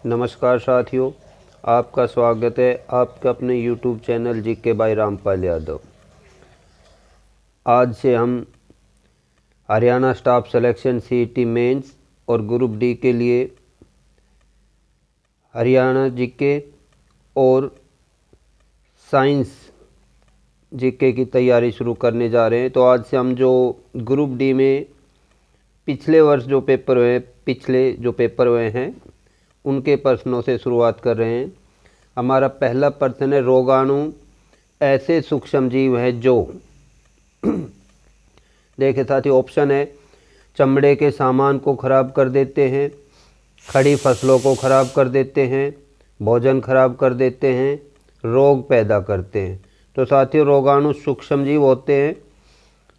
नमस्कार साथियों, आपका स्वागत है आपके अपने YouTube channel GK by Rampal Yadav. आज से हम Haryana staff selection CET mains और ग्रुप डी के लिए हरियाणा जीके और साइंस जीके की तैयारी शुरू करने जा रहे हैं। तो आज से हम जो ग्रुप डी में पिछले जो पेपर हुए हैं उनके प्रश्नों से शुरुआत कर रहे हैं। हमारा पहला प्रश्न है, रोगाणु ऐसे सूक्ष्म जीव हैं जो देखे साथियों, ऑप्शन है चमड़े के सामान को खराब कर देते हैं, खड़ी फसलों को खराब कर देते हैं, भोजन खराब कर देते हैं, रोग पैदा करते हैं। तो साथियों, रोगाणु सूक्ष्म जीव होते हैं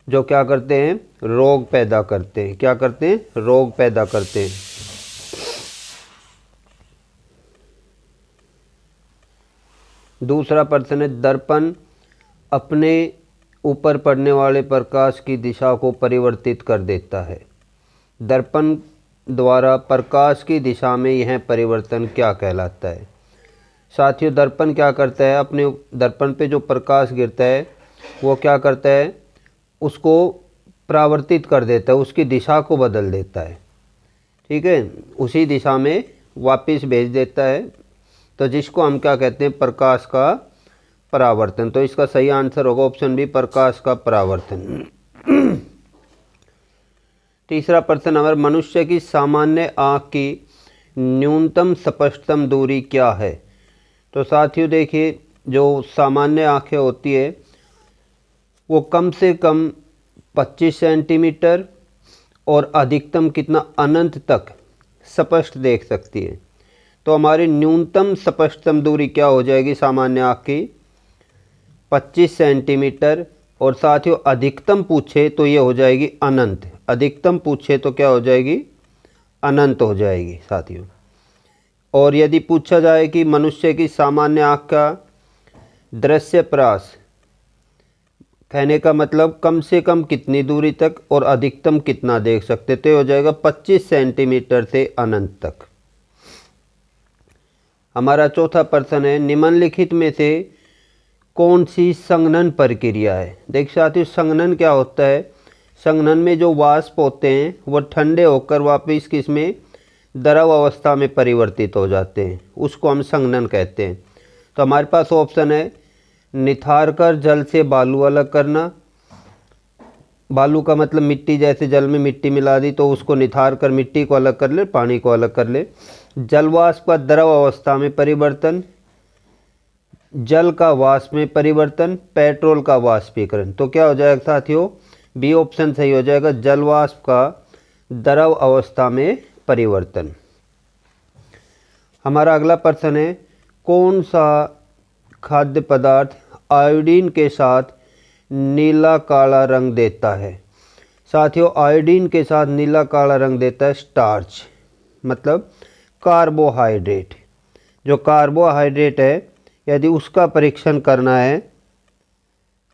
जो क्या करते हैं, रोग पैदा करते हैं। क्या करते हैं, रोग पैदा करते हैं। दूसरा प्रश्न है, दर्पण अपने ऊपर पड़ने वाले प्रकाश की दिशा को परिवर्तित कर देता है। दर्पण द्वारा प्रकाश की दिशा में यह परिवर्तन क्या कहलाता है। साथियों, दर्पण क्या करता है, अपने दर्पण पे जो प्रकाश गिरता है वो क्या करता है, उसको परावर्तित कर देता है, उसकी दिशा को बदल देता है। ठीक है, उसी दिशा में वापस भेज देता है, तो जिसको हम क्या कहते हैं, प्रकाश का परावर्तन। तो इसका सही आंसर होगा ऑप्शन बी, प्रकाश का परावर्तन। तीसरा प्रश्न हमारा, मनुष्य की सामान्य आँख की न्यूनतम स्पष्टतम दूरी क्या है। तो साथियों देखिए, जो सामान्य आँखें होती है वो कम से कम 25 सेंटीमीटर और अधिकतम कितना, अनंत तक स्पष्ट देख सकती है। तो हमारी न्यूनतम स्पष्टतम दूरी क्या हो जाएगी सामान्य आँख की, 25 सेंटीमीटर। और साथियों अधिकतम पूछे तो ये हो जाएगी अनंत। अधिकतम पूछे तो क्या हो जाएगी, अनंत हो जाएगी साथियों। और यदि पूछा जाए कि मनुष्य की सामान्य आँख का दृश्य परास, कहने का मतलब कम से कम कितनी दूरी तक और अधिकतम कितना देख सकते, तो हो जाएगा 25 सेंटीमीटर से अनंत तक। हमारा चौथा प्रश्न है, निम्नलिखित में से कौन सी संघनन प्रक्रिया है। देख साथियों, संघनन क्या होता है, संघनन में जो वाष्प होते हैं वो ठंडे होकर वापस किसमें, द्रव अवस्था में परिवर्तित हो जाते हैं, उसको हम संघनन कहते हैं। तो हमारे पास ऑप्शन है, निथार कर जल से बालू अलग करना। बालू का मतलब मिट्टी, जैसे जल में मिट्टी मिला दी तो उसको निथार कर मिट्टी को अलग कर ले, पानी को अलग कर ले। जलवाष्प का द्रव अवस्था में परिवर्तन, जल का वाष्प में परिवर्तन, पेट्रोल का वाष्पीकरण। तो क्या हो जाएगा साथियों, बी ऑप्शन सही हो जाएगा, जलवाष्प का द्रव अवस्था में परिवर्तन। हमारा अगला प्रश्न है, कौन सा खाद्य पदार्थ आयोडीन के साथ नीला काला रंग देता है। साथियों, आयोडीन के साथ नीला काला रंग देता है स्टार्च, मतलब कार्बोहाइड्रेट। जो कार्बोहाइड्रेट है, यदि उसका परीक्षण करना है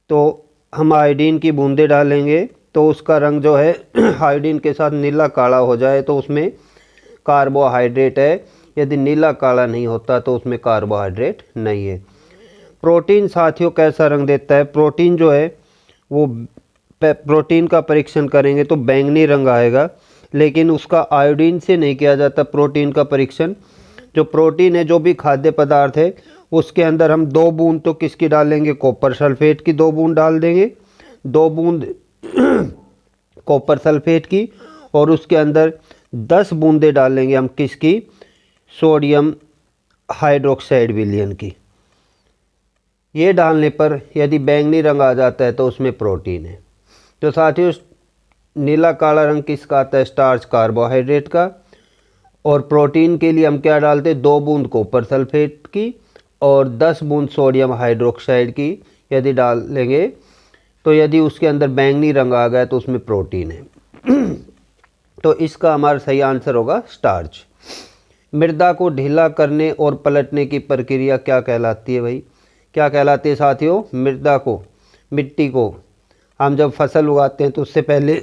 तो हम आयोडीन की बूंदें डालेंगे, तो उसका रंग जो है आयोडीन के साथ नीला काला हो जाए तो उसमें कार्बोहाइड्रेट है। यदि नीला काला नहीं होता तो उसमें कार्बोहाइड्रेट नहीं है। प्रोटीन साथियों कैसा रंग देता है, प्रोटीन जो है वो प्रोटीन का परीक्षण करेंगे तो बैंगनी रंग आएगा, लेकिन उसका आयोडीन से नहीं किया जाता प्रोटीन का परीक्षण। जो प्रोटीन है, जो भी खाद्य पदार्थ है, उसके अंदर हम 2 बूंद तो किसकी डालेंगे, कॉपर सल्फेट की 2 बूंद डाल देंगे, 2 बूंद कॉपर सल्फेट की, और उसके अंदर 10 बूंदें डालेंगे हम किसकी, सोडियम हाइड्रोक्साइड विलयन की। ये डालने पर यदि बैंगनी रंग आ जाता है तो उसमें प्रोटीन है। तो साथियों, नीला काला रंग किसका आता है, स्टार्च कार्बोहाइड्रेट का। और प्रोटीन के लिए हम क्या डालते हैं, 2 बूंद कॉपर सल्फेट की और 10 बूंद सोडियम हाइड्रोक्साइड की यदि डालेंगे, तो यदि उसके अंदर बैंगनी रंग आ गया तो उसमें प्रोटीन है। तो इसका हमारा सही आंसर होगा स्टार्च। मृदा को ढीला करने और पलटने की प्रक्रिया क्या कहलाती है भाई, क्या कहलाती है साथियों, मृदा को, मिट्टी को हम जब फसल उगाते हैं तो उससे पहले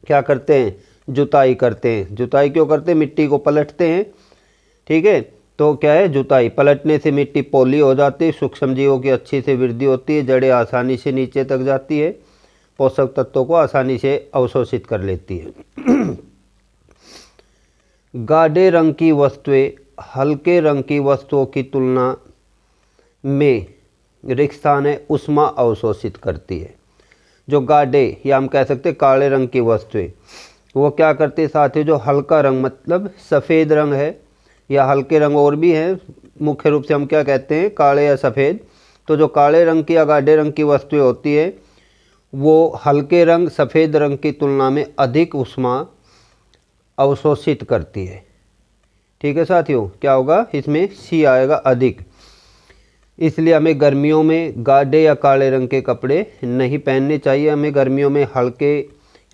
क्या करते हैं, जुताई करते हैं। जुताई क्यों करते हैं, मिट्टी को पलटते हैं ठीक है। तो क्या है, जुताई, पलटने से मिट्टी पोली हो जाती है, सूक्ष्म जीवों की अच्छी से वृद्धि होती है, जड़ें आसानी से नीचे तक जाती है, पोषक तत्वों को आसानी से अवशोषित कर लेती है। गाढ़े रंग की वस्तुएं हल्के रंग की वस्तुओं की तुलना में रिक्त स्थान है उष्मा अवशोषित करती है। जो गाढ़े या हम कह सकते हैं काले रंग की वस्तुएं वो क्या करती है साथियों, जो हल्का रंग मतलब सफ़ेद रंग है या हल्के रंग और भी हैं, मुख्य रूप से हम क्या कहते हैं काले या सफ़ेद। तो जो काले रंग की या गाढ़े रंग की वस्तुएं होती है वो हल्के रंग सफ़ेद रंग की तुलना में अधिक ऊष्मा अवशोषित करती है। ठीक है साथियों, क्या होगा इसमें सी आएगा अधिक। इसलिए हमें गर्मियों में गाढ़े या काले रंग के कपड़े नहीं पहनने चाहिए, हमें गर्मियों में हल्के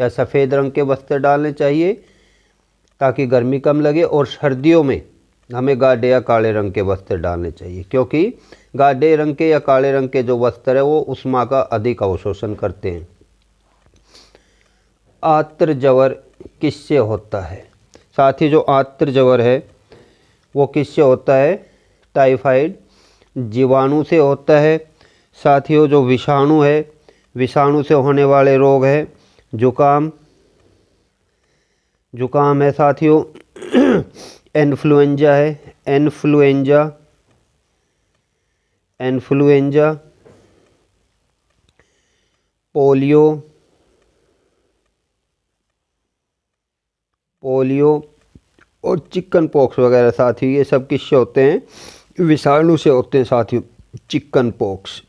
या सफ़ेद रंग के वस्त्र डालने चाहिए ताकि गर्मी कम लगे, और सर्दियों में हमें गाढ़े या काले रंग के वस्त्र डालने चाहिए क्योंकि गाढ़े रंग के या काले रंग के जो वस्त्र है वो ऊष्मा का अधिक अवशोषण करते हैं। आर्द्र ज्वर किससे होता है? साथ ही जो आर्द्र ज्वर है वो किससे होता है? टाइफाइड जीवाणु से होता है। साथियों जो विषाणु है, विषाणु से होने वाले रोग है जुकाम, जुकाम है साथियों, इन्फ्लुएंजा है, इन्फ्लुएंजा, इन्फ्लुएंजा, पोलियो, पोलियो और चिकन पॉक्स वगैरह साथियों, ये सब किससे होते हैं? विषाणु से होते हैं साथियों, चिकन पॉक्स।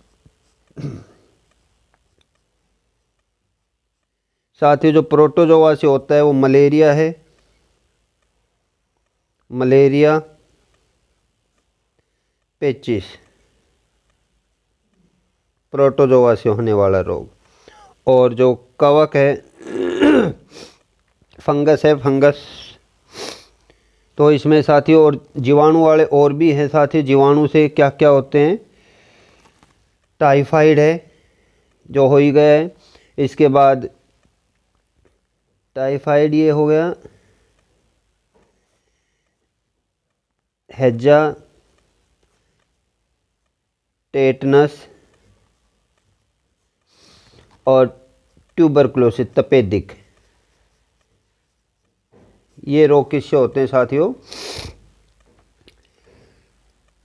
साथियों जो प्रोटोजोआ से होता है वो मलेरिया है, मलेरिया, पेचिस, प्रोटोजोआ से होने वाला रोग। और जो कवक है फंगस है, फंगस। तो इसमें साथियों और जीवाणु वाले और भी हैं साथियों। जीवाणु से क्या क्या होते हैं? टाइफाइड है जो हो ही गया है, इसके बाद टाइफाइड ये हो गया, हैजा, टेटनस और ट्यूबरकुलोसिस तपेदिक, ये रोग किससे होते हैं साथियों?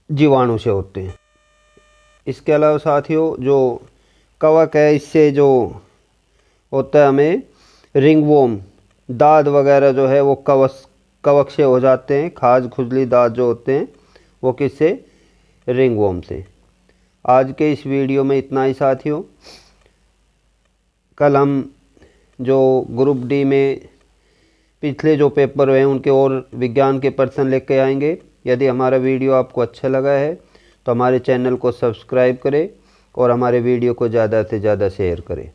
जीवाणु से होते हैं। इसके अलावा साथियों जो कवक है इससे जो होता है हमें रिंगवॉर्म, दाद वगैरह जो है वो कवक से हो जाते हैं, खाज खुजली दाद जो होते हैं वो किससे? रिंगवॉर्म से। आज के इस वीडियो में इतना ही साथियों। कल हम जो ग्रुप डी में पिछले जो पेपर हुए हैं उनके और विज्ञान के प्रश्न लेके आएंगे। यदि हमारा वीडियो आपको अच्छा लगा है तो हमारे चैनल को सब्सक्राइब करें और हमारे वीडियो को ज़्यादा से ज़्यादा शेयर करें।